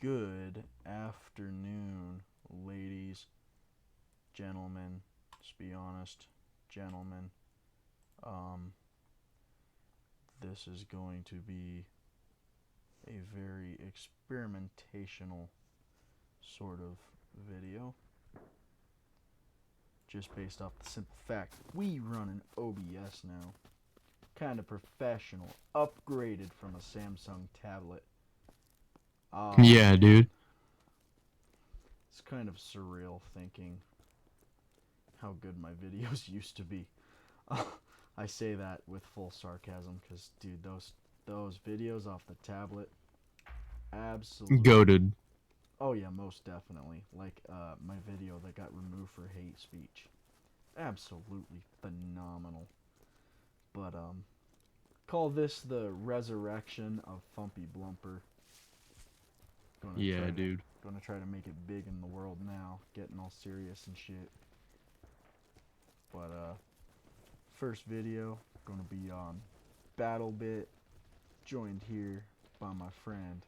Good afternoon, ladies, gentlemen. Just be honest, gentlemen. Um, this is going to be a very experimentational sort of video. Just based off the simple fact we run an OBS now. Kind of professional, upgraded from a Samsung tablet. Yeah, Man, dude. it's kind of surreal thinking how good my videos used to be. I say that with full sarcasm because, dude, those videos off the tablet, absolutely. Goated. Oh yeah, most definitely. Like my video that got removed for hate speech, absolutely phenomenal. But call this the resurrection of Fumpy Blumper. Gonna try Yeah, to dude. gonna try to make it big in the world now, getting all serious and shit. But first video gonna be on BattleBit, joined here by my friend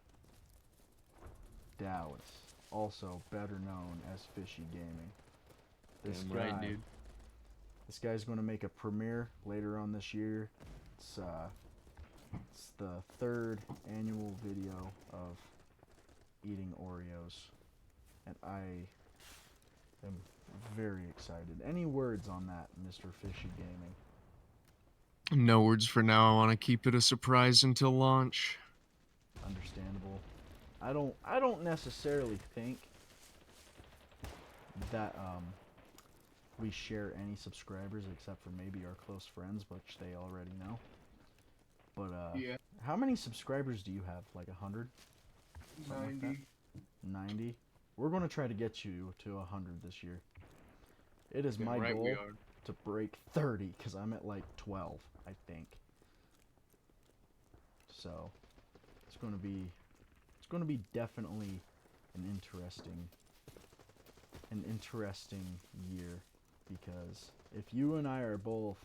Dallas, also better known as Fishy Gaming. This Damn right, guy, dude. this guy's going to make a premiere later on this year. It's it's the third annual video of eating Oreos, and I am very excited. Any words on that, Mr. Fishy Gaming? No words for now. I want to keep it a surprise until launch. Understandable. I don't necessarily think that we share any subscribers except for maybe our close friends, which they already know. But Yeah, how many subscribers do you have? Like 100? Something like that? 90. 90? We're going to try to get you to 100 this year. It is Damn my right we goal are. to break 30 because I'm at like 12, I think. So it's going to be definitely an interesting year because if you and I are both,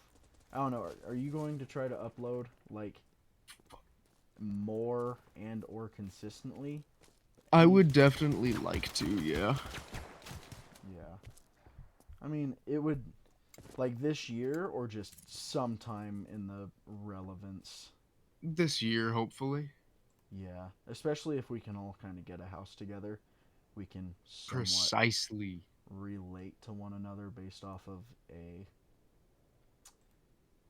I don't know, are you going to try to upload like more and or consistently? I E- would definitely like to, yeah. yeah. I mean, it would like this year or just sometime in the relevance. This year, hopefully. Yeah, especially if we can all kind of get a house together, we can somewhat Precisely. relate to one another based off of a,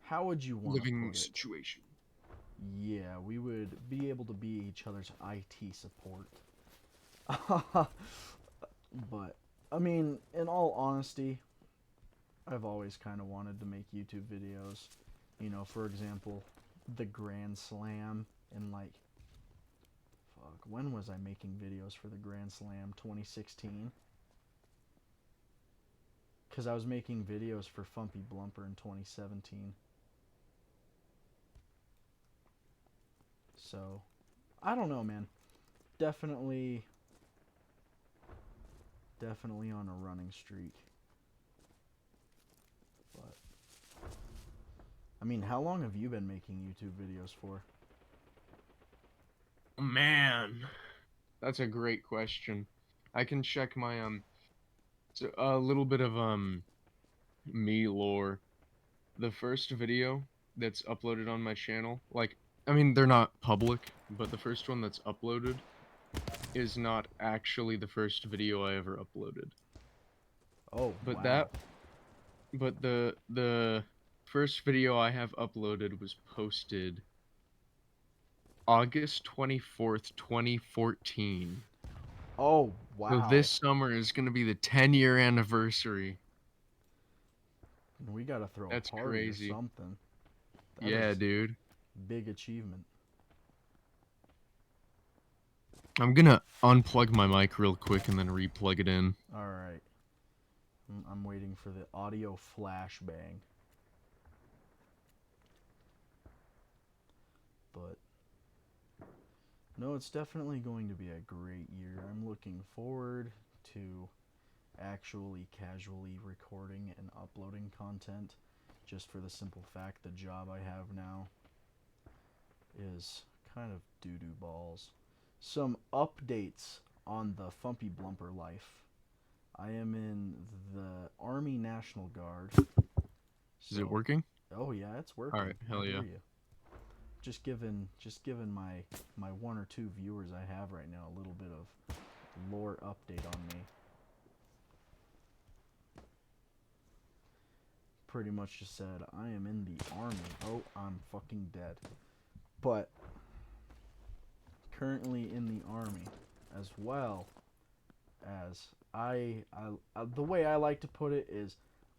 how would you want to Living put it? situation. Yeah, we would be able to be each other's IT support. But I mean, in all honesty, I've always kind of wanted to make YouTube videos. You know, for example, the Grand Slam in like, fuck, when was I making videos for the Grand Slam? 2016? Because I was making videos for Fumpy Blumper in 2017. So, I don't know, man. Definitely, definitely on a running streak. But, I mean, how long have you been making YouTube videos for? Man, that's a great question. I can check my so a little bit of me lore. The first video that's uploaded on my channel, like, I mean, they're not public, but the first one that's uploaded is not actually the first video I ever uploaded. Oh, But wow. that but the first video I have uploaded was posted August 24th, 2014. Oh, So wow. this summer is going to be the 10-year anniversary. We gotta throw a That's party or crazy. something. That Yeah, is dude. big achievement. I'm going to unplug my mic real quick and then replug it in. All right. I'm waiting for the audio flashbang. But no, it's definitely going to be a great year. I'm looking forward to actually casually recording and uploading content just for the simple fact the job I have now is kind of doo doo balls. Some updates on the Fumpy Blumper life. I am in the Army National Guard. Is it So, working? oh yeah, it's working. All right, hell I yeah. hear you. Just given my one or two viewers I have right now a little bit of lore update on me. Pretty much just said I am in the army. Oh, I'm fucking dead. But currently in the army, as well as the way I like to put it is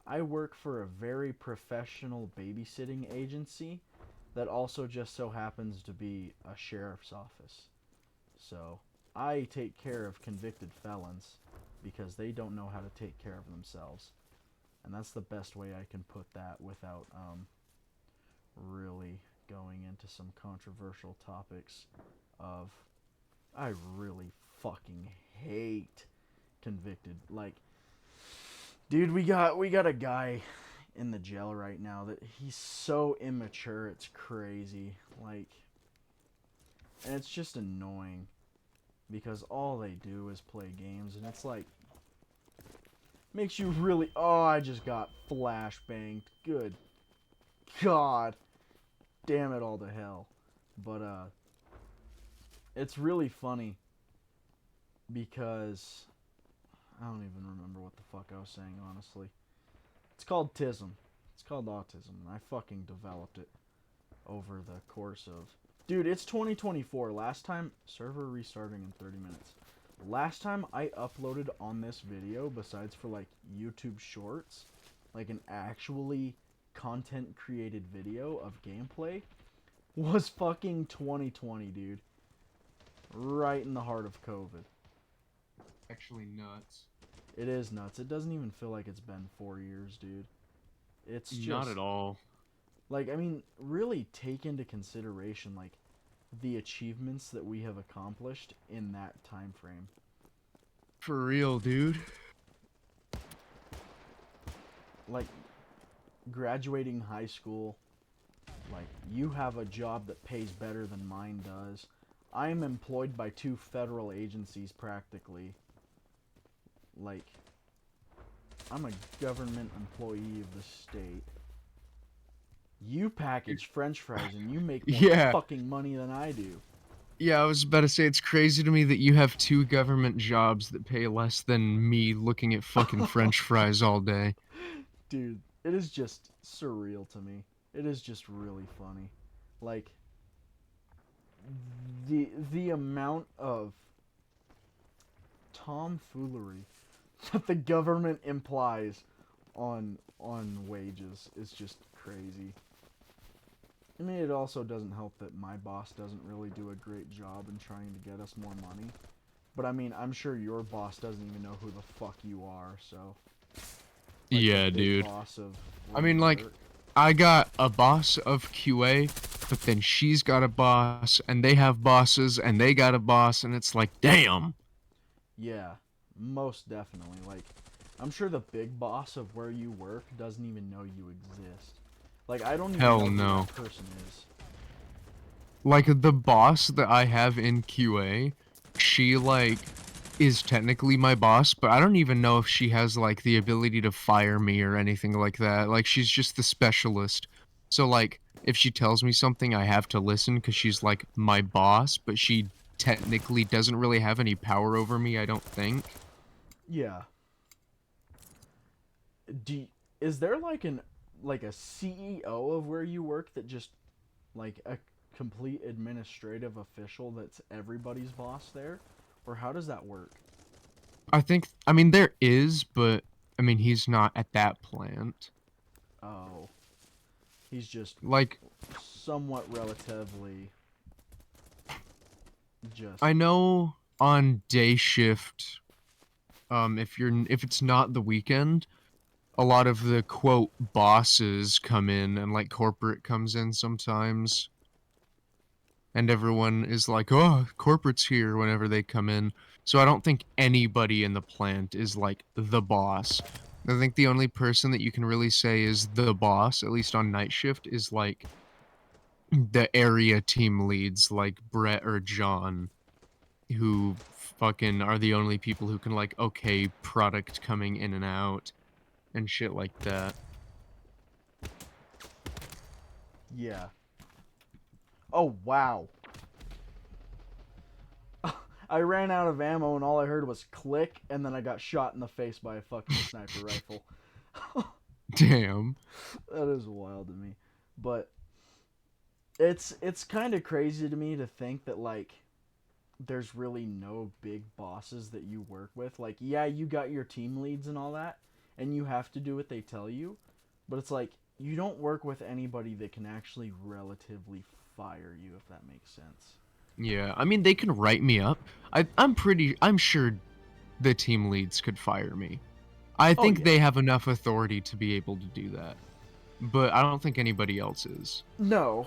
I work for a very professional babysitting agency that also just so happens to be a sheriff's office. So I take care of convicted felons because they don't know how to take care of themselves. And that's the best way I can put that without really going into some controversial topics of I really fucking hate convicted. Like, dude, we got a guy in the jail right now that he's so immature, it's crazy. Like, and it's just annoying because all they do is play games, and it's like makes you really. Oh, I just got flashbanged. Good God, damn it all to hell. But it's really funny because I don't even remember what the fuck I was saying, honestly. It's called TISM. It's called autism, and I fucking developed it over the course of. Dude, it's 2024. Last time, server restarting in 30 minutes. Last time I uploaded on this video, besides for like YouTube Shorts, like an actually content created video of gameplay, was fucking 2020, dude. Right in the heart of COVID. Actually nuts. It is nuts. It doesn't even feel like it's been 4 years, dude. It's just Not at all. like, I mean, really take into consideration like the achievements that we have accomplished in that time frame. For real, dude. Like graduating high school, like you have a job that pays better than mine does. I am employed by 2 federal agencies practically. Like I'm a government employee of the state. You package french fries and you make more Yeah. fucking money than I do. Yeah, I was about to say it's crazy to me that you have 2 government jobs that pay less than me looking at fucking french fries all day. Dude, it is just surreal to me. It is just really funny. Like the amount of tomfoolery that the government implies on wages is just crazy. I mean, it also doesn't help that my boss doesn't really do a great job in trying to get us more money. But I mean, I'm sure your boss doesn't even know who the fuck you are, so. Like Yeah, the big dude. boss of I where mean, you like, work. I got a boss of QA, but then she's got a boss, and they have bosses, and they got a boss, and it's like, damn. Yeah, most definitely. Like, I'm sure the big boss of where you work doesn't even know you exist. Like, I don't even Hell know who no. that person is. Like, the boss that I have in QA, she, like, is technically my boss, but I don't even know if she has, like, the ability to fire me or anything like that. Like, she's just the specialist. So, like, if she tells me something, I have to listen because she's, like, my boss, but she technically doesn't really have any power over me, I don't think. Yeah. Is there like a CEO of where you work that just like a complete administrative official that's everybody's boss there, or how does that work? I mean, there is, but, I mean, he's not at that plant. Oh, he's just Like, somewhat relatively just. I know on day shift, if it's not the weekend, a lot of the quote bosses come in and like corporate comes in sometimes, and everyone is like, "Oh, corporate's here" whenever they come in. So I don't think anybody in the plant is like the boss. I think the only person that you can really say is the boss, at least on night shift, is like the area team leads like Brett or John, who fucking are the only people who can like okay product coming in and out and shit like that. Yeah. Oh, wow. I ran out of ammo and all I heard was click, and then I got shot in the face by a fucking sniper rifle. Damn. That is wild to me. But it's kind of crazy to me to think that like there's really no big bosses that you work with. Like, yeah, you got your team leads and all that, and you have to do what they tell you, but it's like you don't work with anybody that can actually relatively fire you, if that makes sense. Yeah, I mean they can write me up. I'm sure the team leads could fire me. I Oh think yeah. they have enough authority to be able to do that. But I don't think anybody else is. No,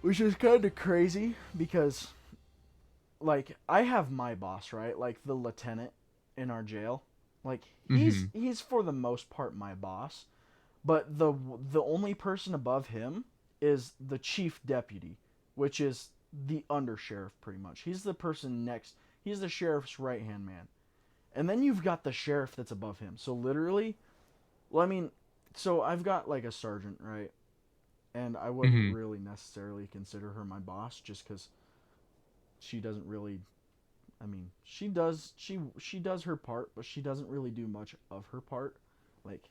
which is kind of crazy because like I have my boss, right? Like the lieutenant in our jail. Like Mhm. he's for the most part my boss, but the only person above him is the chief deputy, which is the undersheriff pretty much. He's the person next. He's the sheriff's right-hand man. And then you've got the sheriff that's above him. So literally, well I mean, so I've got like a sergeant, right? And I wouldn't Mhm. really necessarily consider her my boss just cuz she doesn't really, I mean, she does her part, but she doesn't really do much of her part. Like,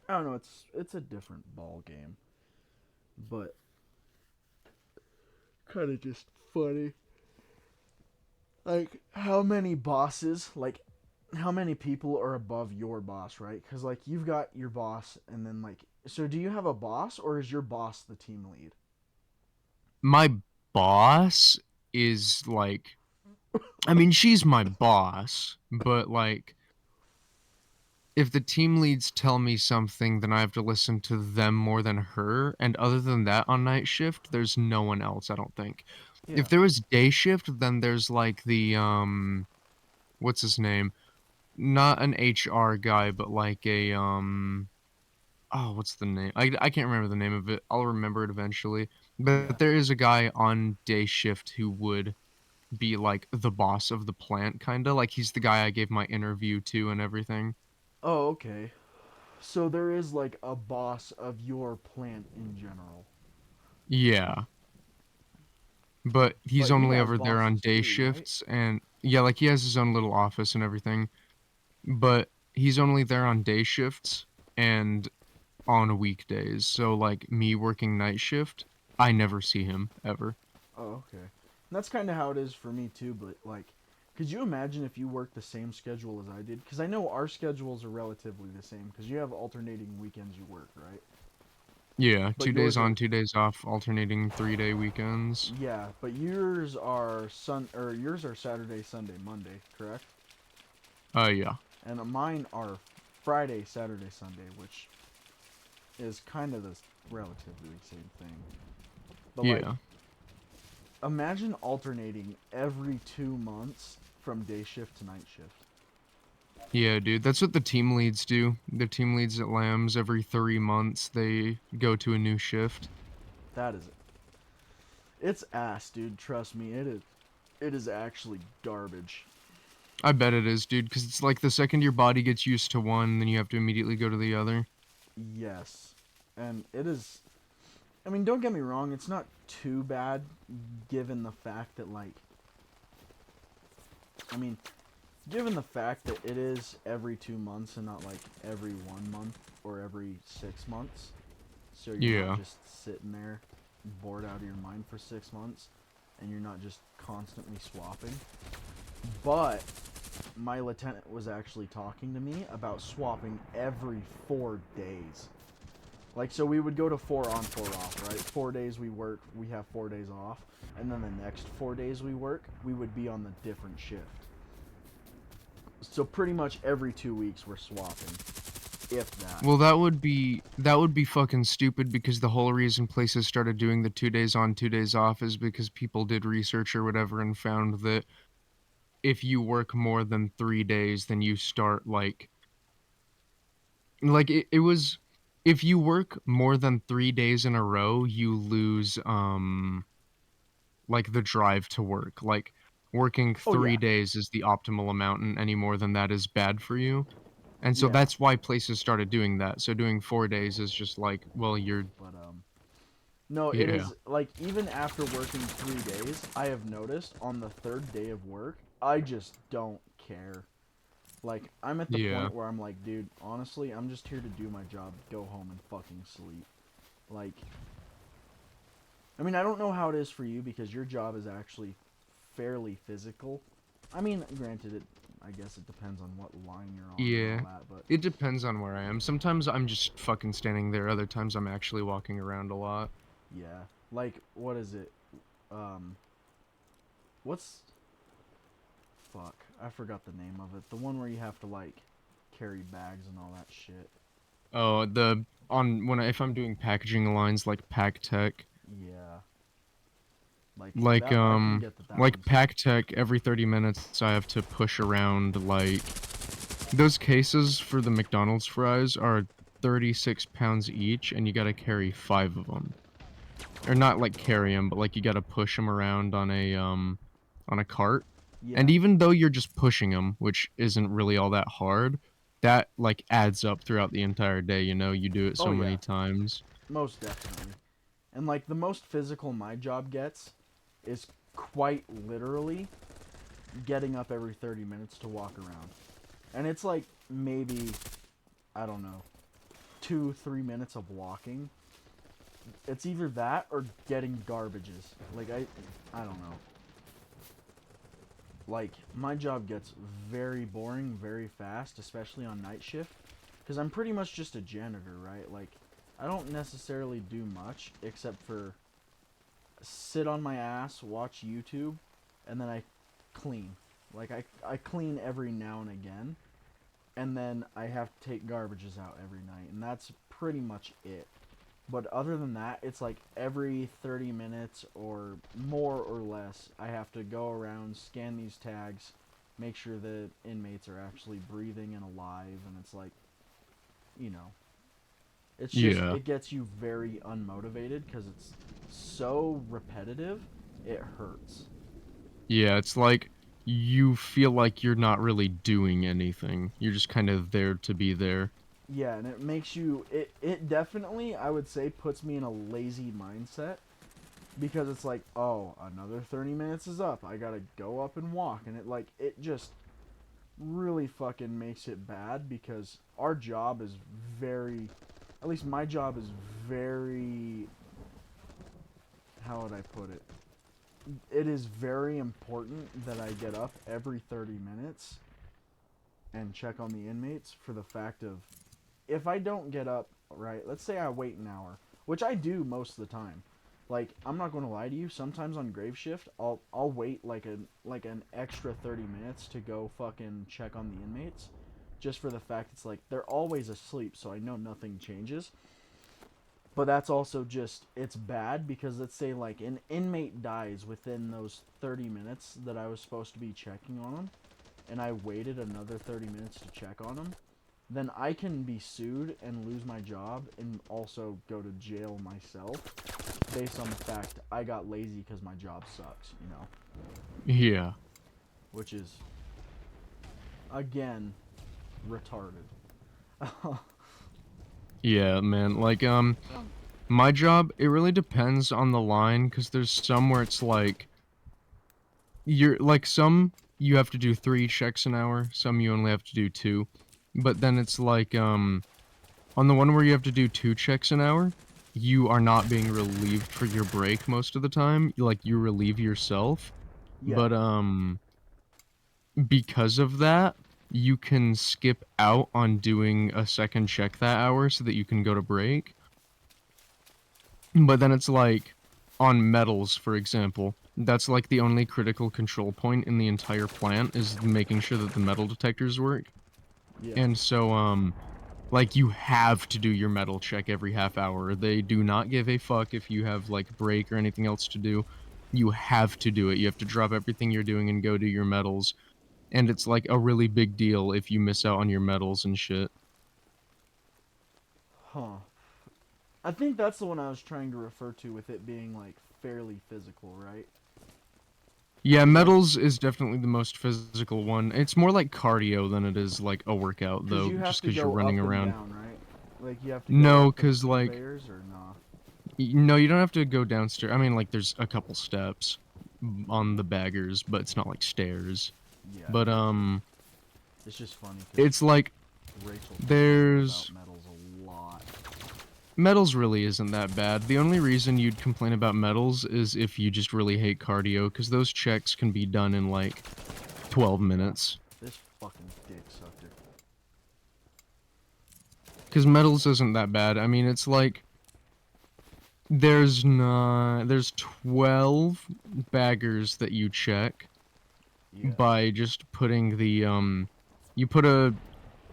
I don't know, it's a different ball game. But kind of just funny. Like how many bosses, like how many people are above your boss, right? Cuz like you've got your boss and then like so do you have a boss or is your boss the team lead? My boss is like I mean she's my boss, but like if the team leads tell me something, then I have to listen to them more than her. And other than that, on night shift, there's no one else, I don't think. If Yeah. there was day shift, then there's like the what's his name? Not an HR guy, but like a oh, what's the name? I can't remember the name of it. I'll remember it eventually. Yeah. But there is a guy on day shift who would be like the boss of the plant, kind of like he's the guy I gave my interview to and everything. Oh, okay. So there is like a boss of your plant in general. Yeah. But he's But you only have over there on bosses day too, right? shifts and yeah, like he has his own little office and everything, but he's only there on day shifts and on weekdays. So like me working night shift, I never see him ever. Oh, okay. And that's kind of how it is for me too. But like, could you imagine if you worked the same schedule as I did? Because I know our schedules are relatively the same. Because you have alternating weekends you work, right? Yeah, But 2 days yours on, are, 2 days off, alternating 3-day weekends. yeah. But yours are yours are Saturday, Sunday, Monday, correct? Yeah. And mine are Friday, Saturday, Sunday, which is kind of the relatively same thing. But like, Yeah. imagine alternating every 2 months from day shift to night shift. Yeah, dude, that's what the team leads do. The team leads at Lambs every 3 months, they go to a new shift. That is, it's ass, dude. Trust me, it is. It is actually garbage. I bet it is, dude, because it's like the second your body gets used to one, then you have to immediately go to the other. Yes, and it is. I mean, don't get me wrong. It's not too bad, given the fact that like. I mean, given the fact that it is every 2 months and not like every 1 month or every 6 months. So you're not Yeah. just sitting there bored out of your mind for 6 months, and you're not just constantly swapping. But my lieutenant was actually talking to me about swapping every 4 days. Like, so we would go to 4 on, 4 off, right? 4 days we work, we have 4 days off, and then the next 4 days we work, we would be on the different shift. So pretty much every 2 weeks we're swapping, if that. Well, that would be fucking stupid because the whole reason places started doing the 2 days on, 2 days off is because people did research or whatever and found that if you work more than 3 days, then you start like it was if you work more than 3 days in a row, you lose like the drive to work. Like working Oh yeah. 3 days is the optimal amount, and any more than that is bad for you. And so Yeah. that's why places started doing that. So doing 4 days is just like, well, you're But no, it yeah. is like even after working 3 days, I have noticed on the third day of work, I just don't care. Like I'm at the Yeah. point where I'm like, dude, honestly, I'm just here to do my job, go home and fucking sleep. Like, I mean, I don't know how it is for you because your job is actually fairly physical. I mean, granted, I guess it depends on what line you're on and Yeah. all that, but It depends on where I am. Sometimes I'm just fucking standing there. Other times I'm actually walking around a lot. yeah. Like, what is it? Um, what's fuck? I forgot the name of it. The one where you have to like carry bags and all that shit. Oh, the on when I, if I'm doing packaging lines like Pack Tech, Yeah, like like that. I can get that. That like one's Pack Tech, every 30 minutes I have to push around like those cases for the McDonald's fries are 36 pounds each, and you gotta carry 5 of them. Or not like carry them, but like you gotta push them around on a cart. And yeah. even though you're just pushing them, which isn't really all that hard, that like adds up throughout the entire day, you know, you do it Oh so yeah, many times. most definitely. And like the most physical my job gets is quite literally getting up every 30 minutes to walk around. And it's like maybe, I don't know, 2, 3 minutes of walking. It's either that or getting garbages. Like I don't know. Like my job gets very boring very fast, especially on night shift, because I'm pretty much just a janitor, right? Like I don't necessarily do much except for sit on my ass, watch YouTube, and then I clean. Like I clean every now and again, and then I have to take garbages out every night, and that's pretty much it. But other than that, it's like every 30 minutes or more or less, I have to go around, scan these tags, make sure the inmates are actually breathing and alive, and it's like, you know, it's just, Yeah. it gets you very unmotivated because it's so repetitive, it hurts. Yeah, it's like you feel like you're not really doing anything. You're just kind of there to be there. Yeah, and it makes you, it definitely, I would say, puts me in a lazy mindset because it's like, oh, another 30 minutes is up. I gotta go up and walk. And it just really fucking makes it bad because our job is very, at least my job is very, how would I put it? It is very important that I get up every 30 minutes and check on the inmates for the fact of if I don't get up, right, let's say I wait an hour, which I do most of the time. Like, I'm not going to lie to you, sometimes on grave shift, I'll wait like an extra 30 minutes to go fucking check on the inmates just for the fact it's like they're always asleep, so I know nothing changes. But that's also just it's bad because let's say like an inmate dies within those 30 minutes that I was supposed to be checking on them and I waited another 30 minutes to check on them, then I can be sued and lose my job and also go to jail myself based on the fact I got lazy because my job sucks, you know? Yeah. Which is, again, retarded. Yeah, man. Like my job, it really depends on the line cuz there's some where it's like you're like some you have to do 3 checks an hour, some you only have to do 2. But then it's like on the one where you have to do 2 checks an hour, you are not being relieved for your break most of the time. Like you relieve yourself. Yeah. But because of that, you can skip out on doing a second check that hour so that you can go to break. But then it's like on metals, for example, that's like the only critical control point in the entire plant is making sure that the metal detectors work. Yeah. And so like you have to do your metal check every half hour. They do not give a fuck if you have like break or anything else to do. You have to do it. You have to drop everything you're doing and go do your metals. And it's like a really big deal if you miss out on your metals and shit. Huh. I think that's the one I was trying to refer to with it being like fairly physical, right? Yeah, 'Cause, like, metals is definitely the most physical one. It's more like cardio than it is like a workout, cause though, you have just to because you're go running up and around. down, right? Like you have to go No, up the because like, conveyors or nah? no, you don't have to go downstairs. I mean, like, there's a couple steps on the baggers, but it's not like stairs. Yeah, I But get you. It's just funny because it's like Rachel complained about there's metals a lot. metals really isn't that bad. The only reason you'd complain about metals is if you just really hate cardio, because those checks can be done in like 12 Yeah, minutes. this fucking dick sucker. Because metals isn't that bad. I mean, it's like there's 12 baggers that you check Yeah, by just putting the you put a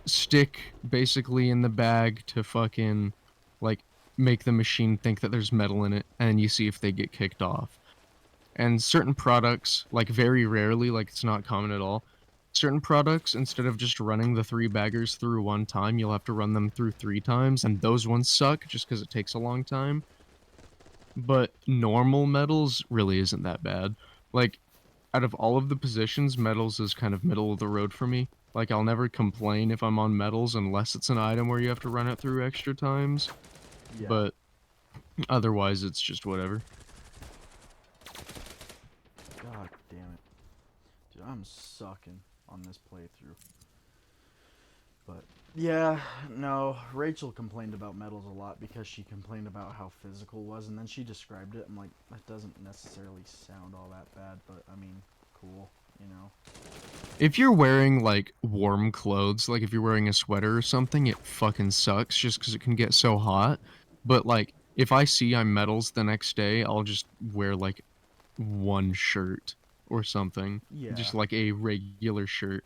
stick basically in the bag to fucking like make the machine think that there's metal in it, and you see if they get kicked off. And certain products, like very rarely, like it's not common at all, certain products, instead of just running the 3 baggers through one time, you'll have to run them through 3 times, and those ones suck just because it takes a long time. But normal metals really isn't that bad. Like, out of all of the positions, metals is kind of middle of the road for me. Like, I'll never complain if I'm on metals unless it's an item where you have to run it through extra times. yeah. But otherwise, it's just whatever. God damn it. Dude, I'm sucking on this playthrough. But yeah, no, Rachel complained about metals a lot because she complained about how physical it was, and then she described it. I'm like, that doesn't necessarily sound all that bad, but I mean, cool, you know? If you're wearing, like, warm clothes, like if you're wearing a sweater or something, it fucking sucks just because it can get so hot. But, like, if I see I'm metals the next day, I'll just wear, like, one shirt or something. Yeah. Just like a regular shirt.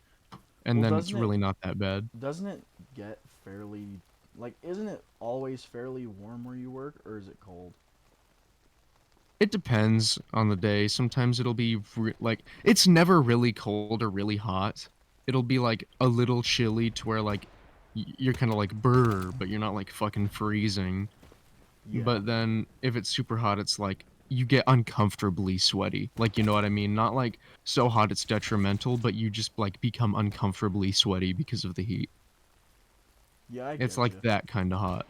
And Well, then it's really not that bad. doesn't it get fairly, like, isn't it always fairly warm where you work, or is it cold? It depends on the day. Sometimes it'll be like it's never really cold or really hot. It'll be like a little chilly to where like you're kind of like brr, but you're not like fucking freezing. Yeah. But then if it's super hot, it's like you get uncomfortably sweaty. Like, you know what I mean? Not like so hot it's detrimental, but you just like become uncomfortably sweaty because of the heat. Yeah, I It's get like you. that kind of hot.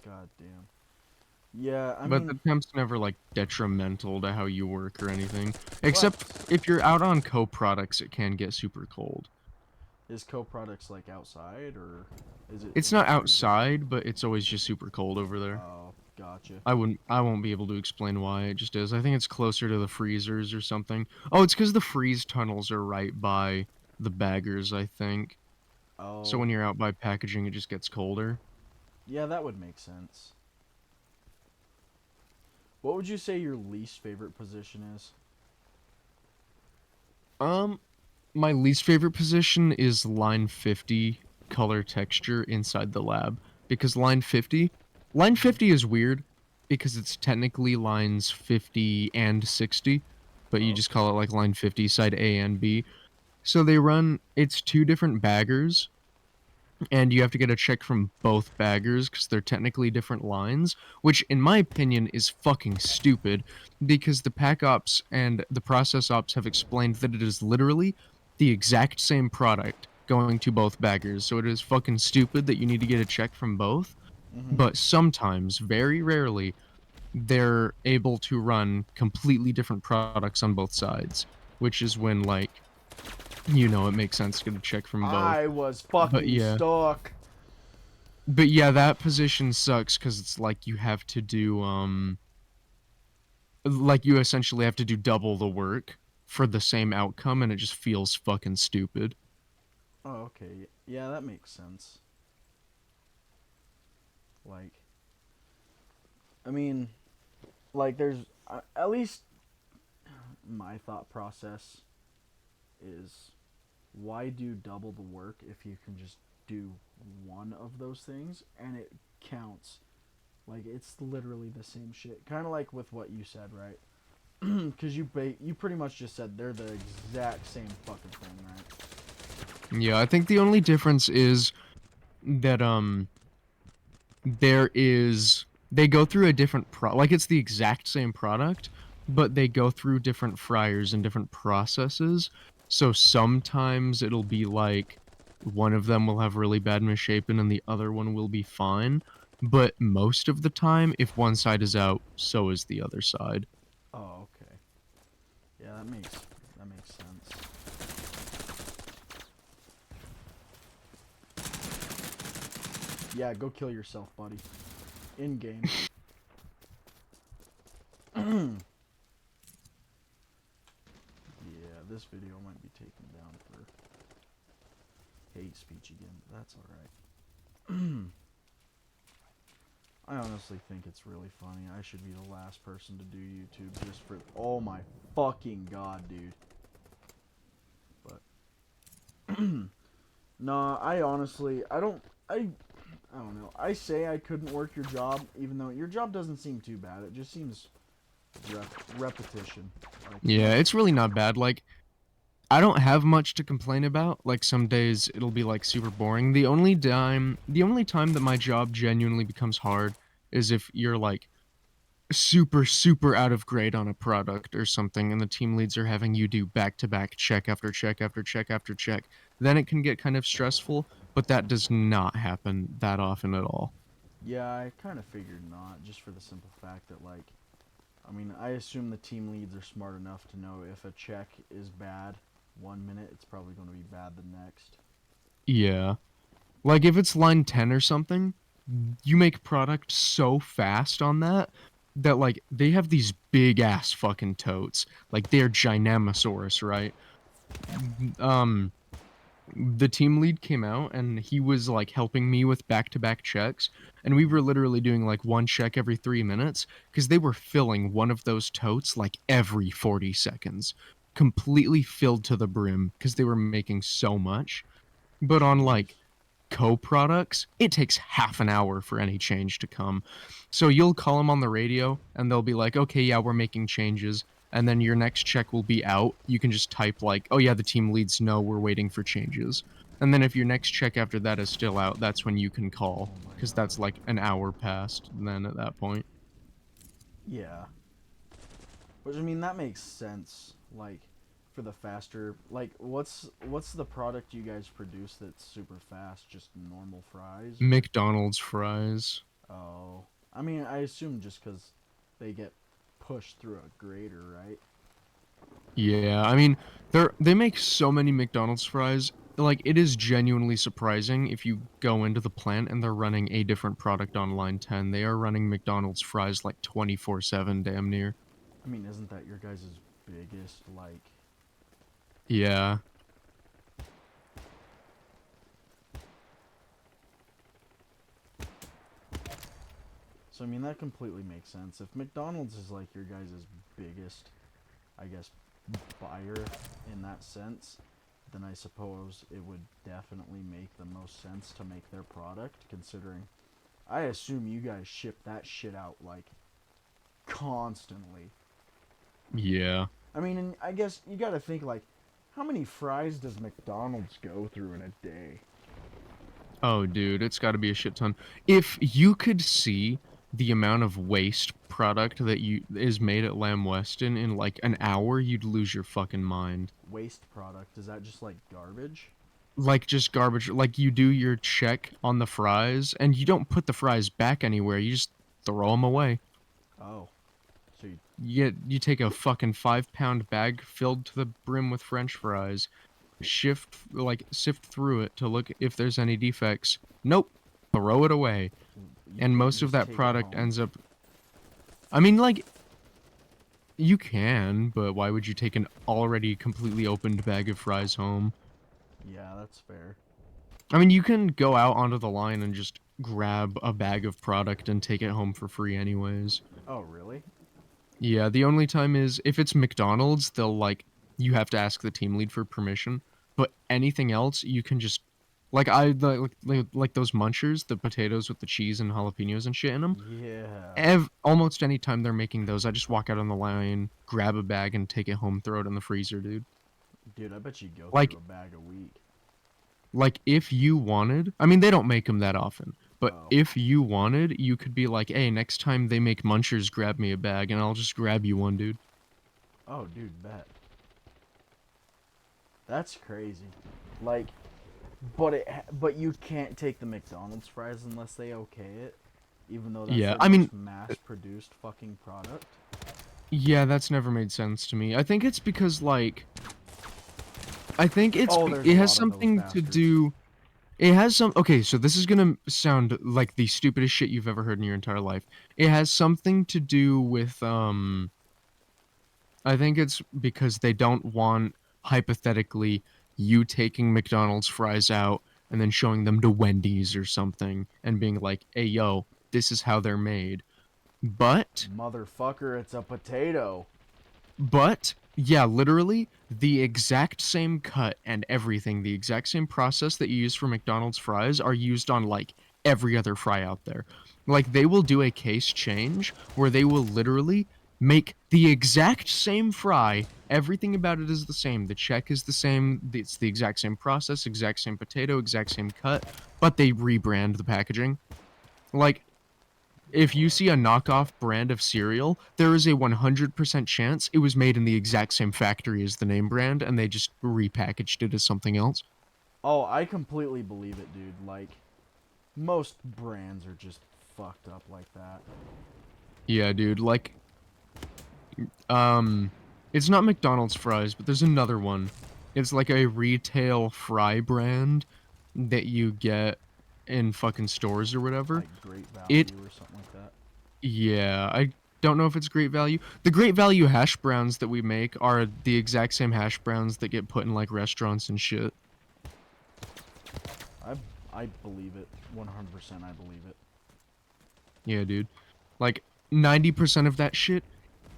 God damn. Yeah, I But mean, the temp's never like detrimental to how you work or anything. but Except if you're out on co-products, it can get super cold. is co-products like outside, or is it It's in the not freezer? outside, but it's always just super cold over there. Oh, gotcha. I won't be able to explain why, it just is. I think it's closer to the freezers or something. Oh, it's because the freeze tunnels are right by the baggers, I think. So Oh, when you're out by packaging, it just gets colder. yeah, that would make sense. What would you say your least favorite position is? Um, my least favorite position is line 50 color texture inside the lab because line Hmm. 50 is weird because it's technically lines 50 and 60, but you Oh, just okay. call it like line 50 side A and B. So they run it's 2 different baggers and you have to get a check from both baggers because they're technically different lines, which in my opinion is fucking stupid because the pack ops and the process ops have explained that it is literally the exact same product going to both baggers. So it is fucking stupid that you need to get a check from both. Hmm. But sometimes, very rarely, they're able to run completely different products on both sides, which is when, like, it makes sense to get a check from both. I was But fucking yeah. stuck. But yeah, that position sucks because it's like you have to do like you essentially have to do double the work for the same outcome, and it just feels fucking stupid. Oh, okay. Yeah, that makes sense. Like, I mean, like, there's at least my thought process is why do double the work if you can just do one of those things and it counts? Like, it's literally the same shit. Kind of like with what you said, right? Because you pretty much just said they're the exact same fucking thing, right? Yeah, I think the only difference is that there is they go through a different like it's the exact same product, but they go through different fryers and different processes. So sometimes it'll be like one of them will have really bad misshapen and the other one will be fine. But most of the time, if one side is out, so is the other side. Oh, okay. Yeah, that makes sense. Yeah, go kill yourself, buddy. In game. Yeah, this video might be taken down for hate speech again, but that's alright. I honestly think it's really funny. I should be the last person to do YouTube just for... Oh my fucking god, dude. But... Nah, I honestly... I don't know. I say I couldn't work your job, even though your job doesn't seem too bad. It just seems repetition. Like, Yeah, it's really not bad. Like, I don't have much to complain about. Like, some days it'll be like super boring. The only time that my job genuinely becomes hard is if you're like super out of grade on a product or something and the team leads are having you do back to back check after check after check after check. Then it can get kind of stressful, but that does not happen that often at all. yeah, I kind of figured not, just for the simple fact that, like, I mean, I assume the team leads are smart enough to know if a check is bad 1 minute, it's probably going to be bad the next. Yeah. Like if it's line 10 or something, you make product so fast on that like they have these big ass fucking totes. Like they're Gynamasaurus, right? Um the team lead came out and he was like helping me with back-to-back checks and we were literally doing like one check every 3 minutes because they were filling one of those totes like every 40 seconds, completely filled to the brim because they were making so much. But on Jeez. like co-products, it takes half an hour for any change to come. So you'll call them on the radio and they'll be like, okay, yeah, we're making changes. And then your next check will be out. You can just type like, oh yeah, the team leads know we're waiting for changes. And then if your next check after that is still out, that's when you can call. Oh my Because god. that's like an hour past then at that point. Yeah. Which, I mean, that makes sense. Like, for the faster, like, what's the product you guys produce that's super fast? Just normal fries, or? McDonald's fries. Oh, I mean, I assume just because they get pushed through a grater, right? Yeah, I mean, they make so many McDonald's fries. Like, it is genuinely surprising if you go into the plant and they're running a different product on line 10. They are running McDonald's fries like 24/7 damn near. I mean, isn't that your guys' biggest, like... Yeah. So, I mean, that completely makes sense. If McDonald's is, like, your guys' biggest, I guess, buyer in that sense, then I suppose it would definitely make the most sense to make their product, considering I assume you guys ship that shit out, like, constantly. Yeah. I mean, and I guess you gotta think, like, how many fries does McDonald's go through in a day? Oh, dude, it's got to be a shit ton. If you could see the amount of waste product that you is made at Lamb Weston in like an hour, you'd lose your fucking mind. Waste product, is that just, like, garbage? Like just garbage. Like you do your check on the fries and you don't put the fries back anywhere. You just throw them away. Oh. So you... You take a fucking 5 pound bag filled to the brim with French fries, sift through it to look if there's any defects. Nope. Throw it away. You And can't most of just that take it product home. ends up. I mean, like, you can, but why would you take an already completely opened bag of fries home? Yeah, that's fair. I mean, you can go out onto the line and just grab a bag of product and take it home for free, anyways. Oh, really? Yeah, the only time is if it's McDonald's, they'll like, you have to ask the team lead for permission. But anything else, you can just. Like those munchers, the potatoes with the cheese and jalapenos and shit in them. Yeah. Almost any time they're making those, I just walk out on the line, grab a bag, and take it home, throw it in the freezer, dude. Dude, I bet you go through Like, a bag a week. like if you wanted, I mean, they don't make them that often, But Oh. if you wanted, you could be like, hey, next time they make Munchers, grab me a bag, and I'll just grab you one, dude. Oh, dude, bet. That's crazy. Like, but you can't take the McDonald's fries unless they okay it, even though that's Yeah, their I mean, most mass-produced fucking product. yeah, that's never made sense to me. I think it's because, like, I think Oh, there's a it has lot of those something to bastards. do. It has some. Okay, so this is gonna sound like the stupidest shit you've ever heard in your entire life. It has something to do with I think it's because they don't want, hypothetically, you taking McDonald's fries out and then showing them to Wendy's or something and being like, hey, yo, this is how they're made. But, Motherfucker, it's a potato. yeah, literally, the exact same cut and everything, the exact same process that you use for McDonald's fries are used on, like, every other fry out there. Like, they will do a case change where they will literally make the exact same fry. Everything about it is the same. The check is the same. It's the exact same process, exact same potato, exact same cut, but they rebrand the packaging. Like, if you see a knockoff brand of cereal, there is a 100% chance it was made in the exact same factory as the name brand, and they just repackaged it as something else. Oh, I completely believe it, dude. Like, most brands are just fucked up like that. Yeah, dude. Like, um, it's not McDonald's fries, but there's another one. It's like a retail fry brand that you get in fucking stores or whatever. Like, great It, value or something like that. yeah, I don't know if it's great value. The great value hash browns that we make are the exact same hash browns that get put in like restaurants and shit. I, I believe it. 100% I believe it. Yeah, dude. Like 90% of that shit,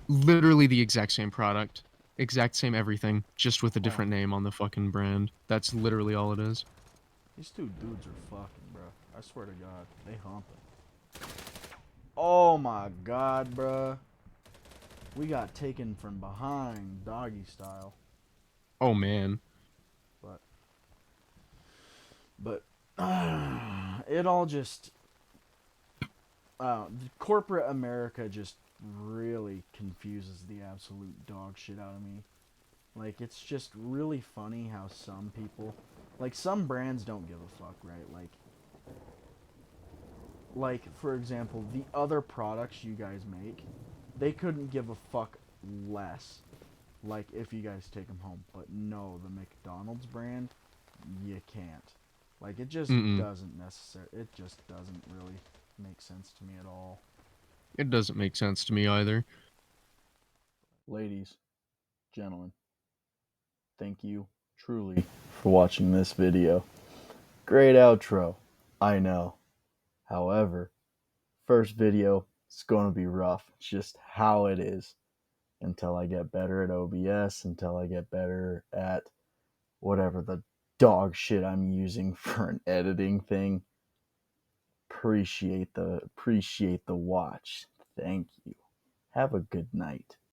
literally the exact same product. Exact same everything, just with a Oh, different name on the fucking brand. That's literally all it is. these two dudes are fucking, bro. I swear to God. They humping. Oh my God, bro. We got taken from behind, doggy style. Oh man. But, but, it all just, corporate America just really confuses the absolute dog shit out of me. Like, it's just really funny how some people, like, some brands don't give a fuck, right? Like for example, the other products you guys make, they couldn't give a fuck less. Like if you guys take them home, but no, the McDonald's brand, you can't. Like it just Mm-mm. doesn't necessarily. It just doesn't really make sense to me at all. It doesn't make sense to me either. Ladies, gentlemen, thank you truly for watching this video. Great outro, I know. However, first video is going to be rough. It's just how it is until I get better at OBS, until I get better at whatever the dog shit I'm using for an editing thing. Appreciate the watch. Thank you. Have a good night.